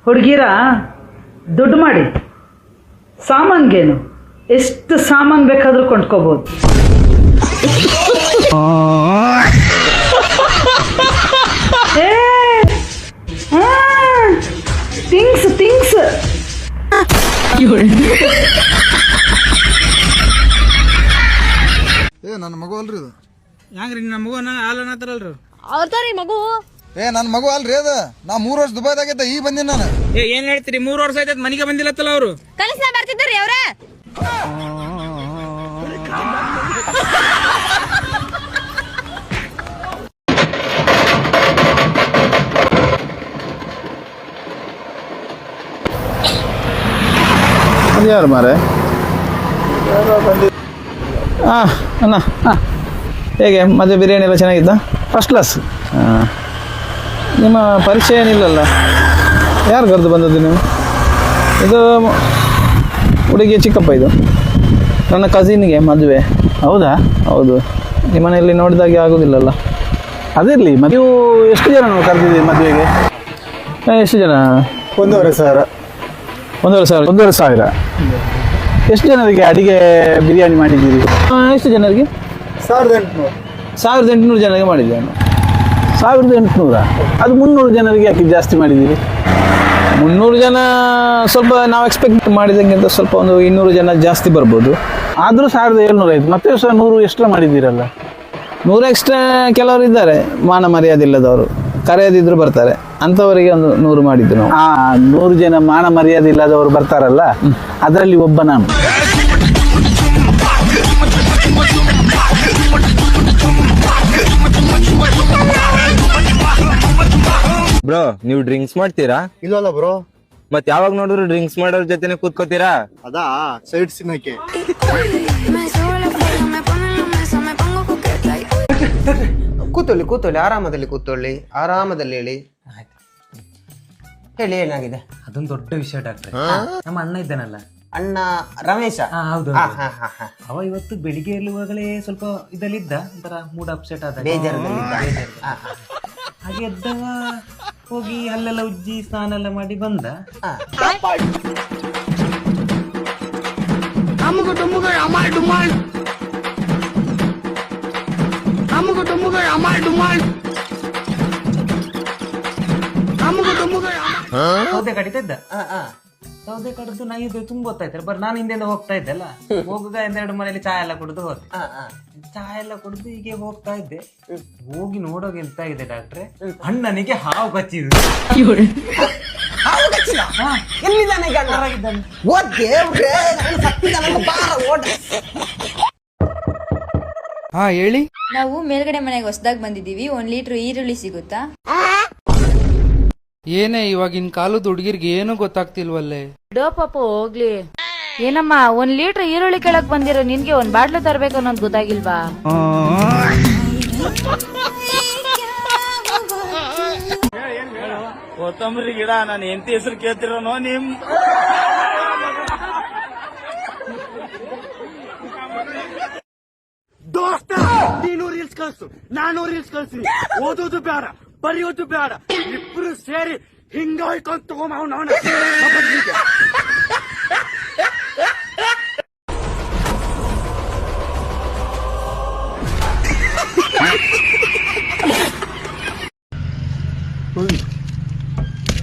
ಹುಡುಗಿರ ದುಡ್ಡು ಮಾಡಿ ಸಾಮಾನ್ಗೇನು ಎಷ್ಟು ಸಾಮಾನು ಬೇಕಾದರೂ ಕೊಂಡ್ಕೋಬೋದು. ಥಿಂಗ್ಸ್ ಥಿಂಗ್ಸ್ ನನ್ನ ಮಗು ಅಲ್ರಿ ಇದು. ಹೆಂಗ್ರಿ ನಮ್ಮ ಮಗು ಹಾಲನತ್ತಾರಲ್ರಿ ಅವ್ರತಾರಿ ಮಗು. ನನ್ನ ಮಗು ಅಲ್ರಿ ಅದು. ನಾ 3 ವರ್ಷ ದುಬೈದಾಗಿದ್ದ ಈಗ ಬಂದಿನಿ ನಾನು. ಏನ್ ಹೇಳ್ತೀರಿ 3 ವರ್ಷ ಆಯ್ತದ ಮನೆಗೆ ಬಂದಿಲ್ಲತ್ತಲ್ಲ ಅವರು. ಕನಸ್ನ ಬರ್ತಿದ್ರಿ ಅವ್ರ. ಯಾರು ಮಾರೆ ಅಣ್ಣ ಹೇಗೆ ಮದುವೆ ಬಿರಿಯಾನಿ ಎಲ್ಲ ಚೆನ್ನಾಗಿದ್ದ? First class. ನಿಮ್ಮ ಪರಿಚಯ ಏನಿಲ್ಲಲ್ಲ, ಯಾರು ಕರೆದು ಬಂದದ್ದು ನೀವು? ಇದು ಹುಡುಗಿಯ ಚಿಕ್ಕಪ್ಪ, ಇದು ನನ್ನ ಕಸಿನ್ಗೆ ಮದುವೆ. ಹೌದಾ? ಹೌದು. ನಿಮ್ಮ ಮನೆಯಲ್ಲಿ ನೋಡಿದಾಗೆ ಆಗೋದಿಲ್ಲಲ್ಲ. ಅದಿರಲಿ, ನೀವು ಎಷ್ಟು ಜನ ನಾವು ಕರೆದಿದ್ದೀವಿ ಮದುವೆಗೆ? ಎಷ್ಟು ಜನ? 1,500. 1,500. ಎಷ್ಟು ಜನರಿಗೆ ಅಡಿಗೆ ಬಿರಿಯಾನಿ ಮಾಡಿದ್ದೀರಿ? ಎಷ್ಟು ಜನರಿಗೆ? 1,800 ಜನರಿಗೆ ಮಾಡಿದ್ದೇನೆ. 1,800? ಅದು 300 ಜನರಿಗೆ ಯಾಕೆ ಜಾಸ್ತಿ ಮಾಡಿದ್ದೀರಿ? 300 ಜನ ಸ್ವಲ್ಪ ನಾವು ಎಕ್ಸ್ಪೆಕ್ಟ್ ಮಾಡಿದಂಗಿಂತ ಸ್ವಲ್ಪ ಒಂದು 200 ಜನ ಜಾಸ್ತಿ ಬರ್ಬೋದು. ಆದರೂ 1,700 ಆಯಿತು. ಮತ್ತೆ 100 ಎಕ್ಸ್ಟ್ರಾ ಮಾಡಿದ್ದೀರಲ್ಲ? 100 ಎಕ್ಸ್ಟ್ರಾ ಕೆಲವರು ಇದ್ದಾರೆ ಮಾನ ಮರ್ಯಾದಿಲ್ಲದವರು, ಕರೆಯದಿದ್ರು ಬರ್ತಾರೆ, ಅಂಥವರಿಗೆ ಒಂದು 100 ಮಾಡಿದ್ದು ನಾವು. 100 ಜನ ಮಾನ ಮರ್ಯಾದೆ ಇಲ್ಲದವರು ಬರ್ತಾರಲ್ಲ, ಅದರಲ್ಲಿ ಒಬ್ಬ ನಾನು. ಬ್ರೋ, ನೀವು ಡ್ರಿಂಕ್ಸ್ ಮಾಡ್ತೀರಾ? ಇಲ್ಲಲ್ಲ ಬ್ರೋ. ಮತ್ ಯಾವಾಗ ನೋಡಿದ್ರು ಡ್ರಿಂಕ್ಸ್ ಮಾಡೋರ್ ಜೊತೆನೆ ಕೂತ್ಕೋತೀರಾ? ಅದಾ ಸೈಡ್ ಸಿನ್ನಕ್ಕೆ. ಕೂತೊಳ್ಳಿ ಆರಾಮದಲ್ಲಿ ಹೇಳಿ. ಹೇಳಿ, ಏನಾಗಿದೆ? ಅದೊಂದು ದೊಡ್ಡ ವಿಷಯ ಡಾಕ್ಟ್ರೆ. ನಮ್ಮ ಅಣ್ಣ ಇದ್ದಾನಲ್ಲ, ಅಣ್ಣ ರಮೇಶ. ಹೌದು. ಅವ ಇವತ್ತು ಬೆಳಿಗ್ಗೆ ಇರುವಾಗಲೇ ಸ್ವಲ್ಪ ಇದಲ್ಲಿದ್ದ, ಒಂಥರ ಮೂಡ್ ಅಪ್ಸೆಟ್ ಆದ, ಹಾಗೆ ಎದ್ದವ ಹೋಗಿ ಅಲ್ಲೆಲ್ಲ ಉಜ್ಜಿ ಸ್ನಾನ ಎಲ್ಲ ಮಾಡಿ ಬಂದ. ಸೌದೆ ಕಡಿತಾ ಇದ್ದ. ಸೌದೆ ಕಡಿದು ನನಗೆ ತುಂಬ ಗೊತ್ತಾಯ್ತಾರೆ. ಬರ್ ನಾನು ಹಿಂದೆಂದ ಹೋಗ್ತಾ ಇದ್ದೆ ಅಲ್ಲ, ಹೋಗುವಾಗ 2 ಮನೇಲಿ ಚಾ ಎಲ್ಲ ಕುಡಿದು ಹೋದೆ. ಚಾ ಎಲ್ಲ ಕುಡಿದು ಹೀಗೆ ಹೋಗ್ತಾ ಇದ್ದೆ. ಹೋಗಿ ನೋಡೋಕೆ ಎಂತ ಇದೆ ಡಾಕ್ಟ್ರೆ, ಅಣ್ಣನಿಗೆ ಹಾವು ಕಚ್ಚಿದ್ರು. ಹೇಳಿ. ನಾವು ಮೇಲ್ಗಡೆ ಮನೆಗೆ ಹೊಸದಾಗಿ ಬಂದಿದೀವಿ. 1 ಲೀಟರ್ ಈರುಳ್ಳಿ ಸಿಗುತ್ತಾ? ಏನೇ ಇವಾಗಿನ ಕಾಲದ ಹುಡುಗಿರ್ಗೆ ಏನು ಗೊತ್ತಾಗ್ತಿಲ್ವಲ್ಲೇ. ಬಿಡೋ ಪಾಪ ಹೋಗ್ಲಿ. ಏನಮ್ಮ 1 ಲೀಟರ್ ಈರುಳ್ಳಿ ಕೆಳಕ್ ಬಂದಿರೋ ನಿನ್ಗೆ 1 ಬಾಟ್ಲು ತರ್ಬೇಕು ಅನ್ನೋದು ಗೊತ್ತಾಗಿಲ್ವಾ? ಕೊತ್ತಂಬರಿ ಗಿಡ ನಾನು ಎಂತ ಹೆಸರು ಕೇಳ್ತಿರೋನೋ ನಿಮ್. ದೋಸ್ತ, ನೀನು ರೀಲ್ಸ್ ಕಳ್ಸು, ನಾನು ರೀಲ್ಸ್ ಕಳ್ಸಿ. ಓದೋದು ಬೇಡ, ಬರೆಯೋದು ಬೇಡ, ಇಬ್ರು ಸೇರಿ ಹಿಂಗ ಹೊಯ್ಕೊಂಡ್ ತಗೊಂಬ.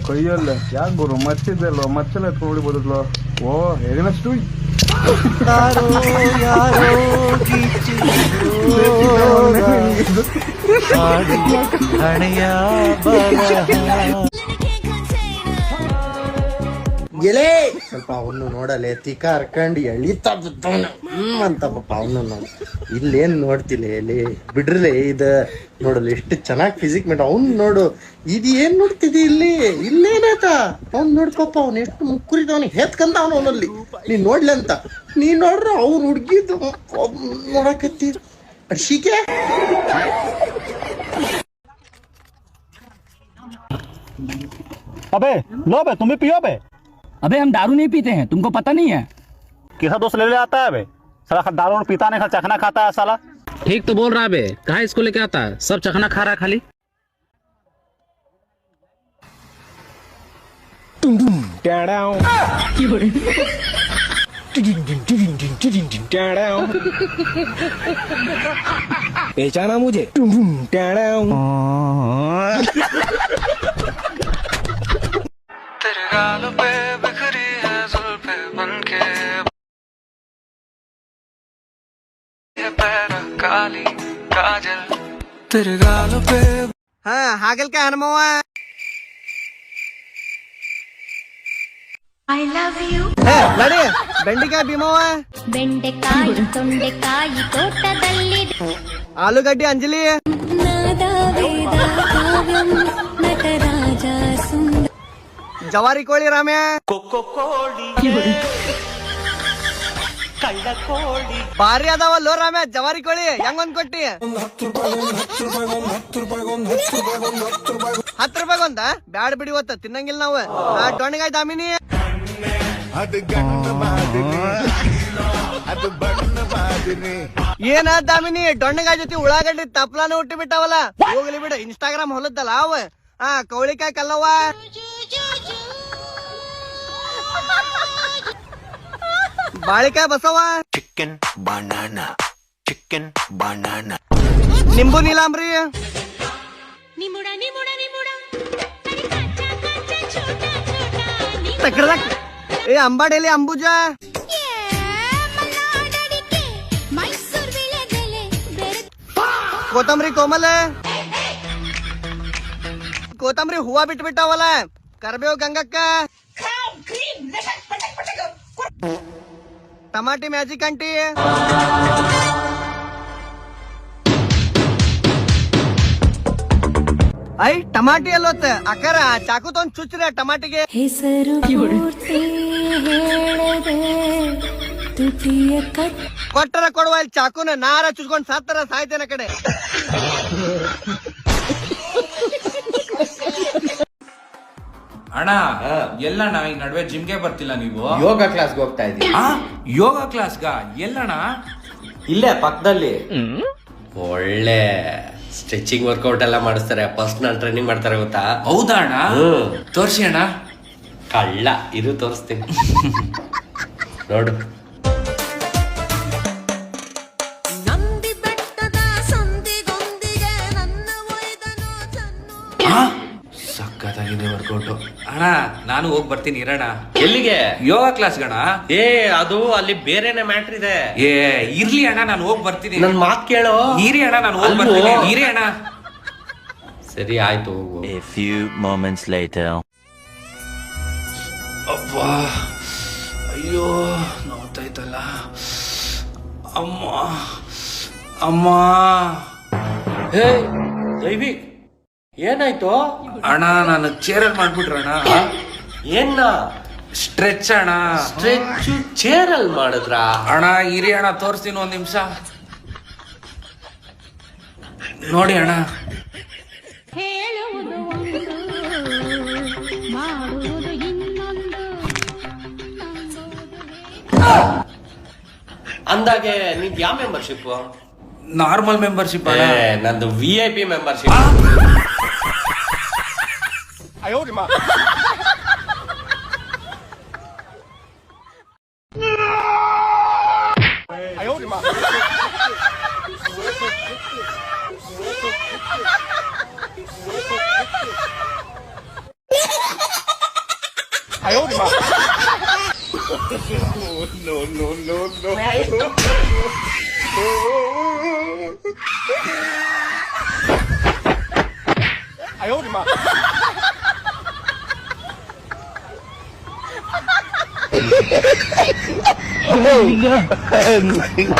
ಕೈಯಲ್ಲ ಯಾಕೆ ಬರು ಮಚ್ಚಿದ್ದಲ್ವ, ಮಚ್ಚಲ್ಲ ಎತ್ಕೊಂಡಿಬೋದಲ್ವ. ಓ ಹೇಗನಷ್ಟು ಎಲೆ ಸ್ವಲ್ಪ ಅವನು ನೋಡಲೆ, ತಿಕ್ಕ ಹರ್ಕಂಡು ಎಳಿತಾ ಬಿದ್ದವನು ಅಂತ ಪಾಪ ಅವನು ನೋಡಿ. ಇಲ್ಲೇನ್ ನೋಡ್ತಿಲ್ಲ ಎಲೆ, ಬಿಡ್ರಲೆ. ಇದ ನೋಡಲ್ಲ ಎಷ್ಟು ಚೆನ್ನಾಗಿ ಫಿಸಿಕ್ ಮೇಟ್. ಅವ್ನು ನೋಡು, ಇದು ಏನ್ ನೋಡ್ತಿದ್ದಿ ಇಲ್ಲಿ? ಇಲ್ಲೇನಾಯ್ತ ಅವ್ನು ನೋಡಿ ಪಾಪ, ಅವ್ನು ಎಷ್ಟು ಮುಕ್ಕುರಿದವನಿಗೆ ಹೆತ್ಕಂತ ಅವನು ಅವನಲ್ಲಿ. ನೀನ್ ನೋಡ್ಲಿ ಅಂತ ನೀನ್ ನೋಡ್ರ ಅವ್ನು ಹುಡ್ಗಿದ್ದು ನೋಡಕತ್ತಿ ಅರ್ಶಿಕೆ. अबे लो बे, तुम भी पियो बे। अबे हम दारू नहीं पीते हैं, तुमको पता नहीं है? कैसा दोस्त ले आता है बे? साला दारू पीता नहीं, चखना खाता है साला। ठीक तो बोल रहा है बे, कहाँ इसको लेके आता है? सब चखना खा रहा है खाली। पहचाना मुझे तेरे गालों पे बिखरी है जुल्फे बनके पैरा काली काजल तेरे गालों पे ಹಾ ಹಾಗಲ್ಕಾಯಿ ಹನುಮವ್ವ ನಡಿ ಬೆಂಡಿಕಾಯಿ ಭೀಮವ್ವ ಬೆಂಡೆಕಾಯಿ ತೊಂಡೆಕಾಯಿ ತೋಟದಲ್ಲಿ ಆಲೂಗಡ್ಡೆ ಅಂಜಲಿ ನಟರಾಜ ಸುಂದರ ಜವಾರಿ ಕೋಳಿ ರಾಮ್ಯ ಭಾರಿ ಅದಾವಲ್ಲೋ ರಾಮ್ಯ ಜವಾರಿ ಕೋಳಿ ಹೆಂಗೊಂದ್ ಕೊಟ್ಟಿ 10 ರೂಪಾಯಿಗೊಂದ ಬ್ಯಾಡ್ ಬಿಡಿ ಇವತ್ತ ತಿನ್ನಂಗಿಲ್ಲ ನಾವು ಟೊಣ್ಗಾಯ್ ದಾಮಿನಿ ಏನ ದಾಮಿನಿ ಡೊಣ್ಣಗಾಯ್ ಜೊತೆ ಉಳ್ಳಾಗಡ್ಡಿ ತಪ್ಲಾನ ಹುಟ್ಟಿ ಬಿಟ್ಟಾವಲ್ಲ ಹೋಗ್ಲಿ ಬಿಡು ಇನ್ಸ್ಟಾಗ್ರಾಮ್ ಹೊಲದ್ದಲ್ಲ ಅವ ಕೌಳಿಕಾಯಿ ಕಲ್ಲವ್ವ ಬಾಳಿಕಾಯಿ ಬಸವ ಚಿಕನ್ ಬನಾನಾ ನಿಂಬು ನೀಲಾಂಬ್ರಿ ಏ ಅಂಬಾಡೆಲಿ ಅಂಬುಜ ಕೊತ್ತಂಬರಿ ಕೋಮಲ ಕೊತ್ತಂಬರಿ ಹೂವ ಬಿಟ್ಬಿಟ್ಟಾವಲ್ಲ ಕರ್ಬೇವು ಗಂಗಕ್ಕ ಟಮಾಟಿ ಮ್ಯಾಜಿಕ್ ಆಂಟಿ ಐ ಟಮಾಟಿ ಅಲ್ಲೊತ್ತ ಅಕ್ಕರ ಚಾಕು ತೊಂದ್ ಚುಚ್ಚ್ರ ಟಮಾಟಿಗೆ ಹೆಸರು ಕೊಟ್ಟರ ಕೊಡುವ ಇಲ್ಲಿ ಚಾಕುನ ನಾರ ಚುಚ್ಕೊಂಡ್ ಸತ್ತರ ಸಾಯ್ತೇನ ಕಡೆ ಅಣ್ಣ ಎಲ್ಲಣ್ಣ ಈ ನಡುವೆ ಜಿಮ್ಗೆ ಬರ್ತಿಲ್ಲ ನೀವು ಯೋಗ ಕ್ಲಾಸ್ಗೆ ಹೋಗ್ತಾ ಇದ್ದೀನಿ. ಯೋಗ ಕ್ಲಾಸ್ಗ ಎಲ್ಲಣ್ಣ ಇಲ್ಲೇ ಪಕ್ಕದಲ್ಲಿ ಒಳ್ಳೆ ಸ್ಟ್ರೆಚಿಂಗ್ ವರ್ಕೌಟ್ ಎಲ್ಲ ಮಾಡಿಸ್ತಾರೆ, ಪರ್ಸನಲ್ ಟ್ರೈನಿಂಗ್ ಮಾಡ್ತಾರೆ ಗೊತ್ತಾ? ಹೌದಾ ಅಣ್ಣ? ತೋರ್ಸಿ ಅಣ್ಣ. ಕಳ್ಳ ಇದು ತೋರಿಸ್ತೀನಿ ನೋಡು. ಸಕ್ಕತ್ತಾಗಿದೆ ವರ್ಕೌಟ್ ಅಣ್ಣ. ನಾನು ಹೋಗಿ ಬರ್ತೀನಿ ಇರೋಣ. ಎಲ್ಲಿಗೆ? ಯೋಗ ಕ್ಲಾಸ್ ಗಣ. ಅದು ಅಲ್ಲಿ ಬೇರೆನೆ ಮ್ಯಾಟ್ರ್ ಇದೆ. ಇರ್ಲಿ ಅಣ್ಣ, ನಾನು ಹೋಗಿ ಬರ್ತೀನಿ. ನನ್ ಮಾತ್ ಕೇಳೋ. ಇರಿ ಅಣ್ಣ, ನಾನು ಹೋಗಿ ಬರ್ತೀನಿ. ಇರಿ ಅಣ್ಣ. ಸರಿ ಆಯ್ತು. A few moments later. ಅಬ್ಬಾ, ಅಯ್ಯೋ ನೋವ್ತೈತಲ್ಲ. ಅಮ್ಮ ಅಮ್ಮ. ಹೇ ದೈವಿಕ್, ಏನಾಯ್ತು ಅಣ್ಣ? ನಾನು ಚೇರಲ್ಲಿ ಮಾಡ್ಬಿಟ್ರಣ್ಣ. ಏನ? ಸ್ಟ್ರೆಚ್ ಅಣ್ಣ. ಸ್ಟ್ರೆಚ್ ಚೇರಲ್ಲಿ ಮಾಡಿದ್ರ? ಅಣ್ಣ ಇರಿ ಅಣ್ಣ, ತೋರಿಸ್ತೀನಿ ಒಂದ್ ನಿಮಿಷ. ನೋಡಿ ಅಣ್ಣ. ಹೇಳುವುದು ಮಾಡುವುದು ಇನ್ನೊಂದು. ಅಂದಾಗೆ ನಿಂದು ಯಾವ ಮೆಂಬರ್ಶಿಪ್? Normal membership. ನಂದು VIP membership.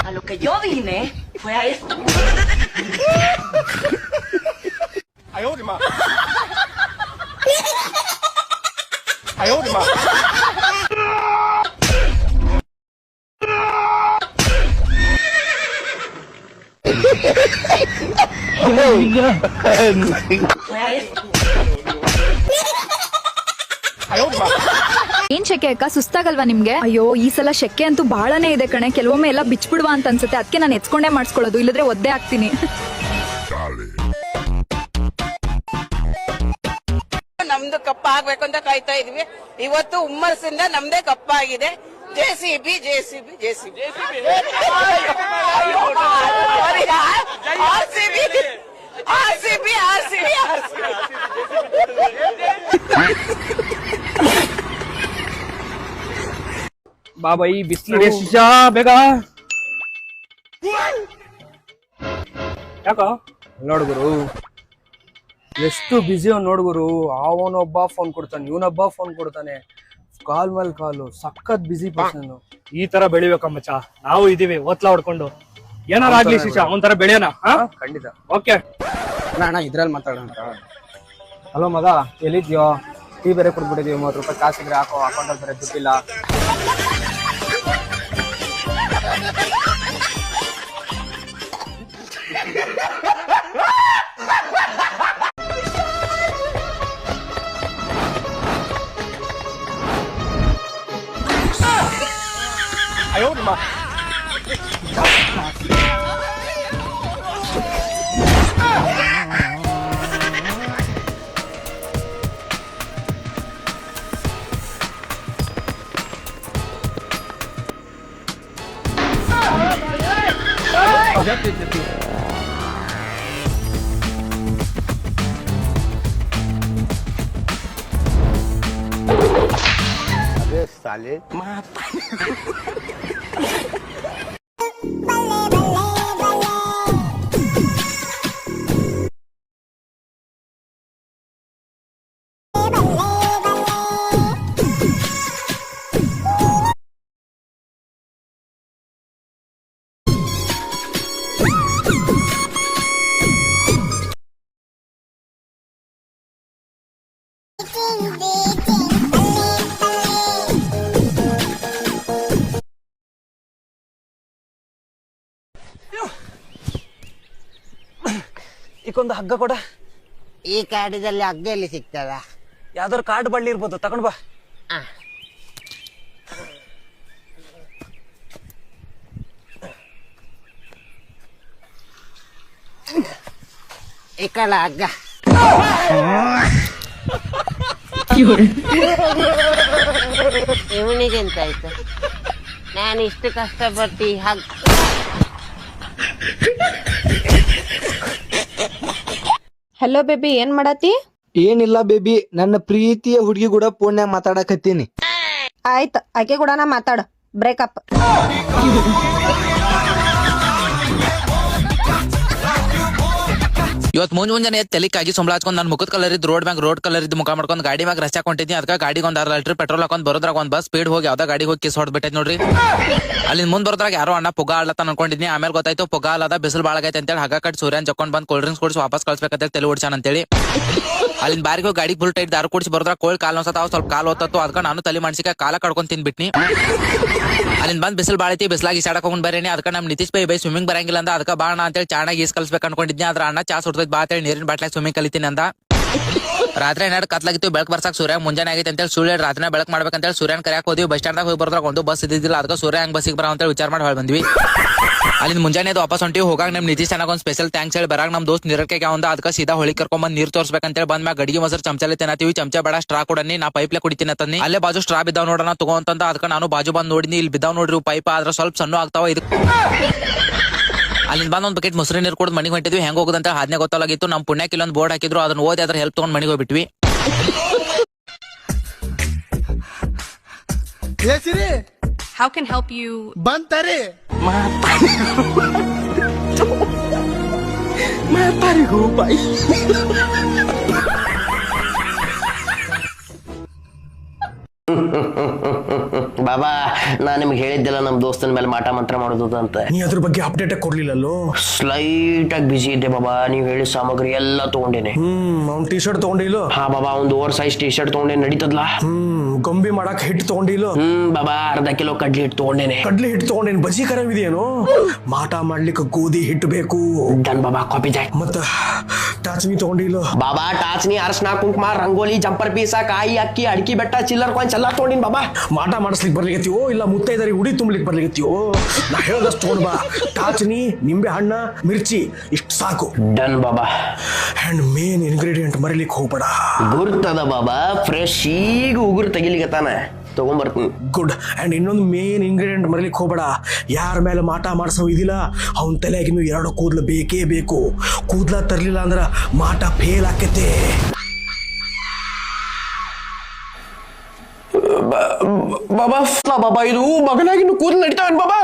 A lo que yo vine fue a esto. ಏನ್ ಶೆಕೆ ಅಕ್ಕ, ಸುಸ್ತಾಗಲ್ವಾ ನಿಮ್ಗೆ? ಅಯ್ಯೋ ಈ ಸಲ ಶೆಕೆ ಅಂತೂ ಬಹಳನೇ ಇದೆ ಕಣೆ. ಕೆಲವೊಮ್ಮೆ ಎಲ್ಲ ಬಿಚ್ಬಿಡುವ ಅಂತ ಅನ್ಸುತ್ತೆ. ಅದಕ್ಕೆ ನಾನು ಎತ್ಕೊಂಡೇ ಮಾಡಿಸ್ಕೊಳ್ಳೋದು, ಇಲ್ಲದ್ರೆ ಒದ್ದೆ ಆಗ್ತೀನಿ. ನಮ್ ನಮ್ದು ಕಪ್ಪ ಆಗ್ಬೇಕು ಅಂತ ಕಾಯ್ತಾ ಇದ್ವಿ. ಇವತ್ತು ಹುಮ್ಮಸ್ಸಿಂದ ನಮ್ದೇ ಕಪ್ಪ ಆಗಿದೆ. JCB JCB JCB RCB RCB ಬಾಬಾ ಈ ಬಿಸಿಲು ಬೇಗ ಯಾಕೋ ನೋಡ್ಗುರು ಎಷ್ಟು ಬಿಸಿ ಅವ್ನು ನೋಡ್ಗುರು. ಅವನೊಬ್ಬ ಫೋನ್ ಕೊಡ್ತಾನೆ, ಇವನೊಬ್ಬ ಫೋನ್ ಕೊಡ್ತಾನೆ, ಕಾಲ್ ಮೇಲೆ ಕಾಲು, ಸಖತ್ ಬಿಸಿ ಪರ್ಸನ್. ಈ ತರ ಬೆಳಿಬೇಕ ಮಚ್ಚ, ನಾವು ಇದೀವಿ ಓತ್ಲಾ ಹೊಡ್ಕೊಂಡು. ಏನಾರ ಆಗ್ಲಿ ಶಿಷ್ಯ ಒಂಥರ ಬೆಳೆಯೋಣ. ಖಂಡಿತ. ಓಕೆ ಅಣ್ಣ ಇದ್ರಲ್ಲಿ ಮಾತಾಡೋಣ. ಹಲೋ ಮಗ, ಎಲ್ಲಿದ್ಯೋ? ಟೀ ಬೇರೆ ಕೊಟ್ಬಿಟ್ಟಿದೀವಿ, 30 ರೂಪಾಯಿ ಕಾಸಿದ್ರೆ ಹಾಕೋ, ಅಕೌಂಟಲ್ಲಿ ಬೇರೆ ದುಡ್ಡಿಲ್ಲ. अबे साले ಈಗೊಂದು ಹಗ್ಗ ಕೊಡ. ಈ ಕಾಡಿದಲ್ಲಿ ಹಗ್ಗ ಎಲ್ಲಿ ಸಿಗ್ತದ? ಯಾವ್ದಾದ್ರು ಕಾಡು ಬಳ್ಳಿ ಇರ್ಬೋದು, ತಗೊಂಡ್ ಬಾ. ಈ ಕಳ ಹಗ್ಗ ಇವನಿಗೆ ಎಂತ ಆಯ್ತು? ನಾನು ಇಷ್ಟು ಕಷ್ಟಪಟ್ಟು ಹಗ್ಗ. ಹಲೋ ಬೇಬಿ, ಏನ್ ಮಾಡತಿ? ಏನಿಲ್ಲ ಬೇಬಿ, ನನ್ನ ಪ್ರೀತಿಯ ಹುಡುಗಿ ಕೂಡ ಫೋನ್ಯಾಗ ಮಾತಾಡಕತ್ತೀನಿ. ಆಯ್ತು, ಆಕೆ ಕೂಡ ನಾ ಮಾತಾಡು. ಬ್ರೇಕಪ್. ಇವತ್ತು ಮುಂಜಾನೆ ತಲೆಕಾಗಿ ಸಂಬಳ ಹಚ್ಕೊಂಡು ನನ್ನ ಮುಖದ ಕಲರ್ ಇದ್ದು ರೋಡ್ ಕಲರ್ ಇದ್ದು ಮುಖ ಮಾಡ್ಕೊಂಡು ಗಾಡಿ ಮ್ಯಾಗ ರಸ್ತೆ ಕೊಂಡಿದ್ದೀನಿ. ಅದಕ್ಕೆ ಗಾಡಿಗೆ ಒಂದು 6 ಲೀಟರ್ ಪೆಟ್ರೋಲ್ ಹಾಕೊಂಡು ಬರೋದ್ರಾಗ ಒಂದು ಬಸ್ ಸ್ಪೀಡ್ ಹೋಗಿ ಯಾವ್ದೋ ಗಾಡಿಗೆ ಹೋಗಿ ಕಿಸ್ ಹೊಡ್ಬಿಟ್ಟೈತೆ ನೋಡ್ರಿ. ಅಲ್ಲಿ ಮುಂದ್ ಬರೋದ್ರಾಗ ಯಾರೋ ಅಣ್ಣ ಪುಗ ಆಡ್ಲತ್ತ ಅನ್ಕೊಂಡಿದ್ನಿ. ಆಮೇಲೆ ಗೊತ್ತಾಯ್ತು ಪುಗ ಅಲ್ಲದ ಬಿಸಿಲು ಬಾಳ ಆಗೈತೆ ಅಂತೇಳಿ ಹಗ್ಗ ಕಟ್ಟಿ ಸೂರ್ಯನ್ ಜಕ್ಕೊಂಡ್ ಬಂದು ಕೋಲ್ಡ್ ಡ್ರಿಂಕ್ಸ್ ಕೊಡಿಸಿ ವಾಪಸ್ ಕಳ್ಸ್ಬೇಕಂತೇಳಿ ತಲೆ ಓಡಿಸಾನ ಅಂತೇಳಿ ಅಲ್ಲಿಂದ ಬಾರಿಗೆ ಹೋಗಿ ಗಾಡಿ ಫುಲ್ ಟೈಟ್ ದಾರು ಕುಡಿಸಿ ಬರೋದ್ರಾಗ ಕೋಲ್ಡ್ ಕಾಲ್ ಅನ್ಸತ್ತ, ಅವ್ ಸ್ವಲ್ಪ ಕಾಲು ಓದತ್ತು. ಅದಕ್ಕೆ ನಾನು ತಲೆ ಮನ್ಸಿಗೆ ಕಾಲ ಕಡ್ಕೊಂಡ್ ತಿನ್ಬಿಟ್ನಿ. ಅಲ್ಲಿಂದ ಬಂದ್ ಬಿಸಿಲು ಬಾಳೈತಿ, ಬಿಸಿಲಾಗಿ ಇಸಾಡಕ್ ಹೋಗಿ ಬರೇನಿ. ಅದಕ್ಕೆ ನಮ್ ನಿತೀಶ್ ಬೈ ಸ್ವಿಮ್ಮಿಂಗ್ ಬರಂಗಿಲ್ಲ ಅಂದ. ಅದಕ್ಕೆ ಬಾಣ ಅಂತೇಳಿ ಚಾಣಾಗಿ ಈಸ್ ಕಲ್ಸ್ಬೇಕು ಅನ್ಕೊಂಡಿದ್ನಿ. ಅದ್ರ ಅಣ್ಣ ಚಾ ಸುಡ್ತೈತಿ ಬಾ ಅಂತೇಳಿ ನೀರಿನ ಬಾಟ್ಲಾಗ ಸ್ವಿಮ್ಮಿಂಗ್ ಕಲಿತೀನಿ ಅಂದ. ರಾತ್ರಿ 12 ಕತ್ಲಾಗಿತ್ತು, ಬೆಳಕ್ ಬರ್ಸಾಕ್ ಸೂರ್ಯ ಮುಂಜಾನೆ ಆಗೈತೆ ಅಂತೇಳಿ ಸುಳ್ಳು ರಾತ್ರಿ ಬೆಳಕ್ ಮಾಡ್ಬೇಕಂತೇಳಿ ಸೂರ್ಯನ್ ಕರೆಯಾಕ್ ಹೋದ್ವಿ. ಬಸ್ ಸ್ಟ್ಯಾಂಡ್ ಹೋಗಿ ಬರೋದ್ರಾಗ ಒಂದು ಬಸ್ ಇದ್ದಿಲ್ಲ. ಅದಕ್ಕೆ ಸೂರ್ಯ ಹಂಗ್ ಬಸ್ಸಿಗೆ ಬರೋ ಅಂತೇಳಿ ವಿಚಾರ ಮಾಡಿ ಹೊಳ್ ಬಂದ್ವಿ. ಅಲ್ಲಿಂದ ಮುಂಜಾನೆ ವಾಪಸ್ ಹೊಂಟಿವಿ. ಹೋಗಾಗ ನಮ್ ನಿತೀಶ್ ಚೆನ್ನಾಗ ಒಂದು ಸ್ಪೆಷಲ್ ಥ್ಯಾಂಕ್ಸ್ ಹೇಳಿ ಬರಾಗ ನಮ್ ದೋಸ್ತ್ ನೀರಕ್ಕೆ ಯಾವಂದ. ಅದಕ್ಕೆ ಸೀದಾ ಹೊಳಿ ಕರ್ಕೊಂಡ್ ಬಂದ್ ನೀರ್ ತೋರ್ಸ್ಬೇಕಂತೇಳಿ ಬಂದ್ ಮ್ಯಾಗ ಗಡಿಗೆ ಮೊಸರು ಚಮಚಲಿ ತಿನ್ನತೀವಿ. ಚಮಚ ಬೇಡ ಸ್ಟ್ರಾ ಕೊಡನಿ, ನಾ ಪೈಪ್ಲೆ ಕುಡಿತೀನಿ ತನ್ನಿ. ಅಲ್ಲೇ ಬಾಜು ಸ್ಟ್ರಾ ಬಿದ್ದಾವ್ ನೋಡೋಣ ತಗೋಂತಂದ. ಅದಕ್ಕೆ ನಾನು ಬಾಜು ಬಂದ್ ನೋಡಿನಿ, ಇಲ್ಲಿ ಬಿದ್ದಾವ್ ನೋಡ್ರಿ ಪೈಪ್, ಆದ್ರೆ ಸ್ವಲ್ಪ ಸಣ್ಣ ಆಗ್ತಾವ. ಇದಕ್ಕೆ ಅಲ್ಲಿಂದ ಬಂದ್ ಒಂದ್ ಬಕೆಟ್ ಮೊಸರು ನೀರು ಕುಡಿದು ಮನೆಗೆ ಹೊಂಟಿದ್ವಿ. ಹೆಂಗ್ ಹೋಗುದಂತ ಹಾದ್ನೆ ಗೊತ್ತಾಗಿತ್ತು. ನಮ್ ಪುಣ್ಯಕ್ಕೆ ಇಲ್ಲೊಂದು ಬೋರ್ಡ್ ಹಾಕಿದ್ರು, ಅದನ್ನ ಓದಿ ಅದ್ರ ಹೆಲ್ಪ್ ತಗೊಂಡ್ ಮನೆಗೆ ಹೋಗ್ಬಿಟ್ವಿ. How can help you? ಬಂತಾರೆ ಮಾತಾಡಿ ಹೋ ಬಾಯ್. ಬಾಬಾ ನಾನ್ ನಿಮ್ಗೆ ಹೇಳಿದ್ದಿಲ್ಲ ನಮ್ ದೋಸ್ತನ ಮೇಲೆ ಮಾಟ ಮಂತ್ರ ಮಾಡೋದು ಅಂತ. ನೀ ಅದ್ರ ಬಗ್ಗೆ ಅಪ್ಡೇಟ್ ಕೊಡ್ಲಿಲ್ಲಲ್ಲೋ? ಸ್ಲೈಟ್ ಆಗಿ ಬಿಸಿ ಇದ್ದೆ ಬಾಬಾ. ನೀವ್ ಹೇಳಿ ಸಾಮಗ್ರಿ ಎಲ್ಲ ತಗೊಂಡೇನೆ. ಅವ್ನ್ ಟಿ ಶರ್ಟ್ ತಗೊಂಡಿಲ್ಲ? ಹಾ ಬಾಬಾ, ಒಂದು ಓವರ್ ಸೈಜ್ ಟಿ ಶರ್ಟ್ ತಗೊಂಡೇನೆ, ನಡೀತದ್ಲಾ? ಗೊಂಬಿ ಮಾಡಕ್ ಹಿಟ್ಟು ತಗೊಂಡಿಲ್ಲ? ಬಾಬಾ, ಅರ್ಧ ಕಿಲೋ ಕಡ್ಲಿ ಹಿಟ್ಟು ತಗೊಂಡೇನೆ. ಕಡ್ಲಿ ಹಿಟ್ಟು ತಗೊಂಡೇನು? ಬಜಿ ಕರವಿದೆಯೇನು? ಮಾಟ ಮಾಡ್ಲಿಕ್ಕೆ ಗೋಧಿ ಹಿಟ್ಟು ಬೇಕು. ಡನ್ ಬಾಬಾ, ಕಾಪಿ ಜಾಕ್. ಮತ್ತ ಟಾಚನಿ ತಗೊಂಡಿಲ್ಲ? ಬಾಬಾ, ಟಾಚನಿ, ಅರಶಿನ, ಕುಂಕುಮ, ರಂಗೋಲಿ, ಜಂಪರ್ ಪೀಸ, ಕಾಯಿ, ಅಕ್ಕಿ, ಅಡಿಕೆ ಬೆಟ್ಟ, ಚಿಲ್ಲರ್ ಕಾಯಿನ್ಸ್ ಎಲ್ಲ ತಗೊಂಡಿನಿ ಬಾಬಾ. ಮಾಟ ಮಾಡಿಸ್ಲಿಕ್ಕೆ ಮಾಡ್ಲಿಕ್ಕೆ ಬರ್ಲಿಕತ್ತೀವೋ ಇಲ್ಲ ಮುತ್ತೈದರಿಗೆ ಉಡಿ ತುಂಬಲಿಕ್ಕೆ ಬರ್ಲಿಕತ್ತೀವೋ ನಾ ಹೇಳ್ದಷ್ಟು ತಗೊಂಡ್ ಬಾ. ಕಾಚನಿ, ನಿಂಬೆ ಹಣ್ಣ, ಮಿರ್ಚಿ ಇಷ್ಟು ಸಾಕು. ಡನ್ ಬಾಬಾ. ಅಂಡ್ ಮೇನ್ ಇಂಗ್ರೀಡಿಯಂಟ್ ಮರಿಲಿಕ್ಕೆ ಹೋಗ್ಬೇಡ. ಗುರ್ತದ ಬಾಬಾ, ಫ್ರೆಶ್ ಈಗ ಉಗುರು ತೆಗಿಲಿಕತ್ತಾನ, ತಗೊಂಬರ್ತೀನಿ. ಗುಡ್. ಅಂಡ್ ಇನ್ನೊಂದು ಮೇನ್ ಇಂಗ್ರೀಡಿಯಂಟ್ ಮರಿಲಿಕ್ಕೆ ಹೋಗ್ಬೇಡ. ಯಾರ ಮೇಲೆ ಮಾಟ ಮಾಡ್ಸೋ ಇದಿಲ್ಲ, ಅವನ ತಲೆಯಾಗಿನ್ನು 2 ಕೂದಲು ಬೇಕೇ ಬೇಕು. ಕೂದಲ ತರ್ಲಿಲ್ಲ ಅಂದ್ರ ಮಾಟ ಫೇಲ್ ಆಕೈತೆ. ಬಾಬಾ ಬಾಬಾ, ಇದು ಮಗನಾಗಿನ್ನು ಕೂದಲು ನಡಿತಾವನ್ ಬಾಬಾ.